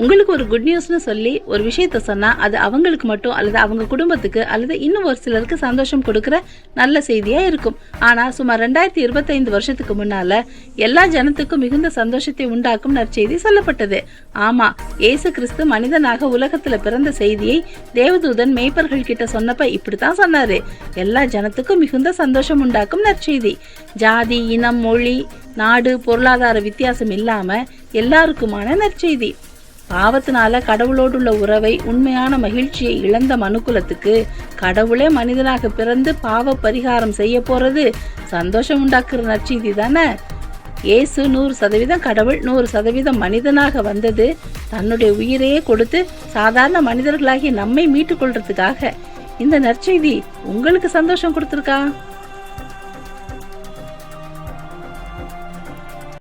உங்களுக்கு ஒரு குட் நியூஸ்னு சொல்லி ஒரு விஷயத்த சொன்னா அது அவங்களுக்கு மட்டும் அல்லது அவங்க குடும்பத்துக்கு அல்லது இன்னும் ஒரு சிலருக்கு சந்தோஷம் கொடுக்கிற நல்ல செய்தியா இருக்கும். ஆனா சுமார் 2025 வருஷத்துக்கு முன்னால எல்லா ஜனத்துக்கும் மிகுந்த சந்தோஷத்தை உண்டாக்கும் நற்செய்தி சொல்லப்பட்டது. ஆமா, இயேசு கிறிஸ்து மனிதனாக உலகத்துல பிறந்த செய்தியை தேவதூதன் மேய்ப்பர்கள் கிட்ட சொன்னப்ப இப்படித்தான் சொன்னாரு. எல்லா ஜனத்துக்கும் மிகுந்த சந்தோஷம் உண்டாக்கும் நற்செய்தி. ஜாதி, இனம், மொழி, நாடு, பொருளாதார வித்தியாசம் இல்லாம எல்லாருக்குமான நற்செய்தி. பாவத்தினால கடவுளோடுள்ள உறவை, உண்மையான மகிழ்ச்சியை இழந்த மனுக்குலத்துக்கு கடவுளே மனிதனாக பிறந்து பாவ பரிகாரம் செய்ய போறது சந்தோஷம் உண்டாக்குற நற்செய்தி தானே. இயேசு 100% கடவுள் 100% மனிதனாக வந்தது தன்னுடைய உயிரையே கொடுத்து சாதாரண மனிதர்களாகி நம்மை மீட்டுக் கொள்றதுக்காக. இந்த நற்செய்தி உங்களுக்கு சந்தோஷம் கொடுத்துருக்கா?